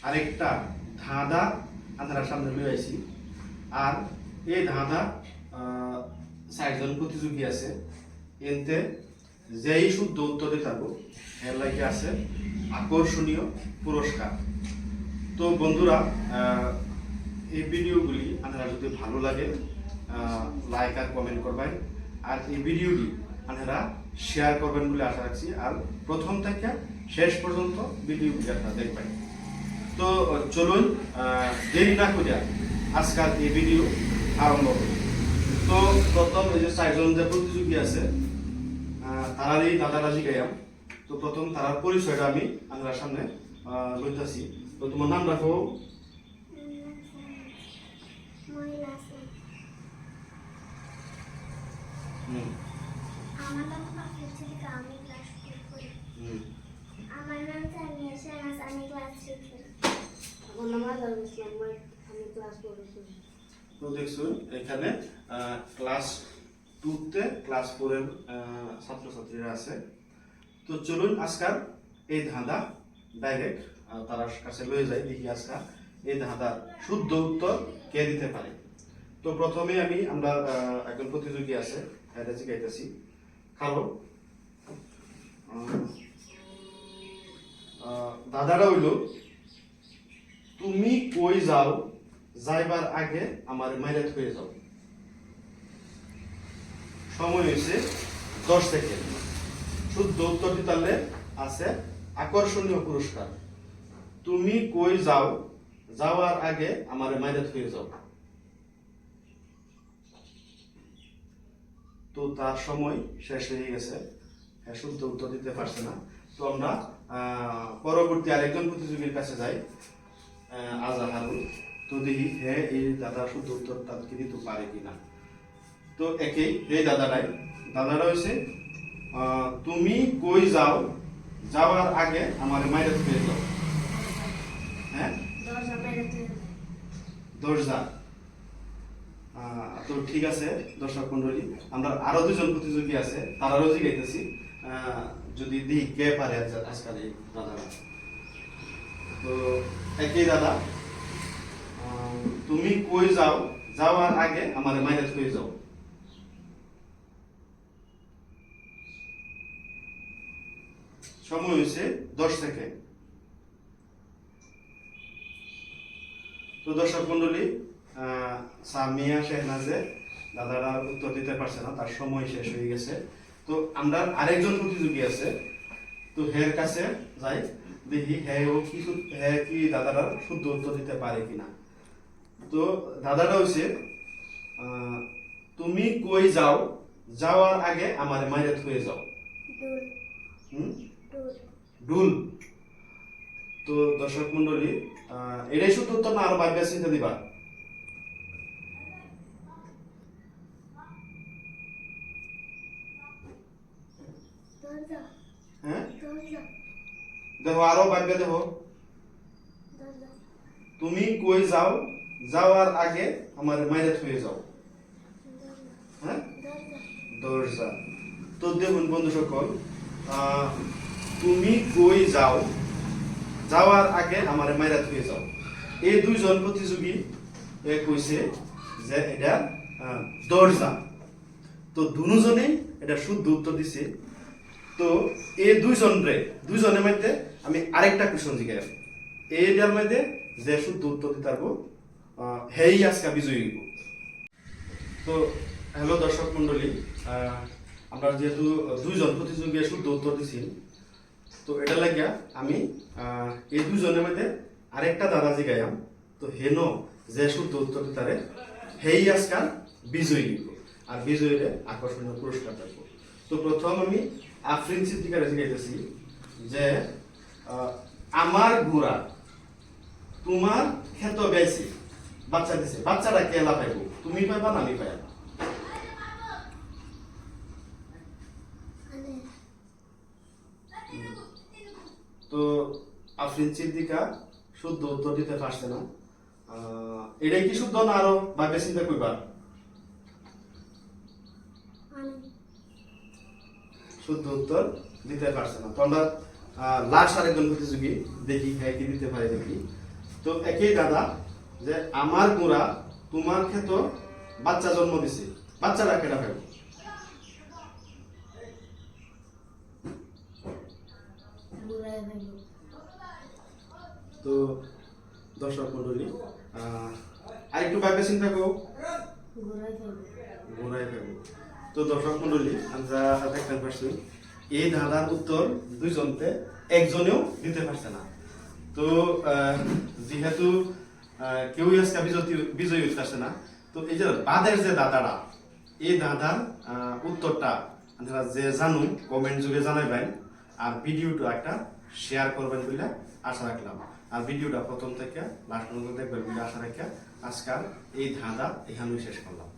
আরেকটা ধাঁধা আপনারা সামনে লই আইছি। আর এই ধাঁধা ৬০ জন প্রতিযোগী আছে, এতে যেই শুদ্ধ উত্তর দিতে পারবো এর লাগে আছে আকর্ষণীয় পুরস্কার। তো বন্ধুরা, এই ভিডিওগুলি আপনারা যদি ভালো লাগে লাইক আর কমেন্ট করবেন, আর এই ভিডিওটি আপনারা শেয়ার করবেন বলে আশা রাখছি। আর প্রথম থেকে শেষ পর্যন্ত ভিডিওগুলি আপনারা দেখবেন। তো চলুন দেরি না করে আজকাল এই ভিডিও আরম্ভ করি। তো প্রথম এই যে ৬০ জন যে প্রতিযোগী আছে তারারই দাদারাজি গাইয়াম। তো প্রথম তারার পরিচয়টা আমি আপনার সামনে লইতেছি। তো তোমার নাম রাখো। আমার নাম ফাতিহা, আমি ক্লাস 4 পড়ি। আমার নাম সামিয়া শাহনাজ, আমি ক্লাস 3 পড়ি। আমার নাম আজহার ইসলাম, আমি ক্লাস 4 পড়ি। তো দেখছো এখানে ক্লাস 2 তে ক্লাস 4 এর ছাত্রছাত্রীরা আছে। তো চলুন আজকাল এই ধাঁধা ডাইরেক্ট তার কাছে লয়ে যাই, দেখি আজকাল এই ধাঁধার শুদ্ধ উত্তর কে দিতে পারে। তো প্রথমে আমরা একজন প্রতিযোগী আছে, এটা জিজ্ঞাইতেছি। কারো দাদারা হইল, তুমি কই যাও, যাইবার আগে আমার মাইরাত হয়ে যাও। সময় হয়েছে 10 সেকেন্ড। শুদ্ধ উত্তর দিতে আছে আকর্ষণীয় পুরস্কার। তুমি কই যাও, যাওয়ার আগে আমার মাইরাত হয়ে যাও। তো তার সময় শেষ হয়ে গেছে, শুদ্ধ উত্তর দিতে পারছে না। তো আমরা পরবর্তী আরেকজন প্রতিযোগীর কাছে যাই, আজাহারুল। তো দেখি হ্যাঁ এই দাদা শুদ্ধ উত্তর তাদেরকে দিতে পারে কিনা। তো একই এই দাদারা হয়েছে, তুমি কই যাও, যাওয়ার আগে আমার মাইরাত হয়ে যাও। হ্যাঁ, দরজা। তো ঠিক আছে দর্শক মন্ডলী, আমরা আরো দুজন প্রতিযোগী আছে, তারারও জিজ্ঞাইতেছি যদি দিই কে পারে আজকাল এই দাদারা। তো একই দাদা, তুমি কই যাও, যাওয়ার আগে আমার মাইনাস হয়ে যাও। সময় হয়েছে 10 সেকেন্ড। তো দর্শক মন্ডলী, সামিয়া শেহনাজে দাদারা উত্তর দিতে পারছে না, তার সময় শেষ হয়ে গেছে। তো আমরা আরেকজন প্রতিযোগী আছে, তো হের কাছে যাই, দেখি হ্যাঁ কি দাদারা শুদ্ধ উত্তর দিতে পারে কিনা। তো দাদাটা হচ্ছে, তুমি কই যাও, যাওয়ার আগে আমার মাইরাত হয়ে যাও। ডুল। তো দর্শক মন্ডলী, এটাই শুদ্ধ উত্তর না আরো ভাববে চিন্তা দিবা? হ্যাঁ, দেখো আরো ভাববে, দেখো তুমি কই যাও, যাওয়ার আগে আমার মাইরাত হয়ে যাও। হ্যাঁ, দরজা। তো দেখুন বন্ধু সকল, তুমি কই যাও, যাওয়ার আগে আমার মাইরাত হয়ে যাও। এই দুইজন প্রতিযোগী কইছে যে এটা দরজা। তো দুজনেই এটা শুদ্ধ উত্তর দিছে। তো এই দুইজনের মধ্যে আমি আরেকটা কোশ্চেন জিজ্ঞাসা করি, এইটার মধ্যে যে শুদ্ধ উত্তর দিতে পারবো হেই আজকে বিজয়ী। তো হ্যালো দর্শক মন্ডলী, আমরা যেহেতু দুইজন প্রতিযোগী শুদ্ধ উত্তর দিছি, তো এটা লাগিয়া আমি এই দুজনের মধ্যে আরেকটা দাদা জিগাইয়াম। তো হেন যে শুদ্ধ উত্তর দিতারে হেই আজকাল বিজয়ী, আর বিজয়ীরে আকর্ষণীয় পুরস্কার থাকবো। তো প্রথম আমি আফরিন সিদ্দিকারে জিগাইতেছি যে, আমার ঘোড়া তোমার ক্ষেত গাইছে, বাচ্চা দিছে, বাচ্চাটা কে লাফাইব, তুমি পাইবা না আমি পাইবা? তো আফরিন সিদ্দিকা শুদ্ধ উত্তর দিতে পারছে না। এটাই কি শুদ্ধ না আরো ভাবে চিন্তা করবা? শুদ্ধ উত্তর দিতে পারছে না। তো আমরা লাস্ট আরেকজন প্রতিযোগী দেখি হ্যাঁ কি দিতে পারে দেখি। তো একই দাদা যে আমার গোড়া তোমার ক্ষেত বাচ্চা জন্ম দিছে, বাচ্চারা কেটা ফেলব? তো দর্শক মন্ডলী আরেকটু ভাবে চিন্তা করো, ঘোরাই ফেলব। তো দর্শক মন্ডলী আমরা দেখতে পাচ্ছি এই ধাঁধার উত্তর দুইজনতে একজনেও দিতে পারছে না। তো যেহেতু কেউই আজকে বিজয়ী হতে পারছে না, তো এই যে বাদের যে দাদারা এই দাদার উত্তরটা আপনারা যে জানুন কমেন্ট যুগে জানাইবেন, আর ভিডিওটা একটা শেয়ার করবেন বলে আশা রাখলাম। আর ভিডিওটা প্রথম থেকে লাস্ট পর্যন্ত দেখবেন বলে আশা রাখা আজকাল এই ধাঁধা এখানেই শেষ করলাম।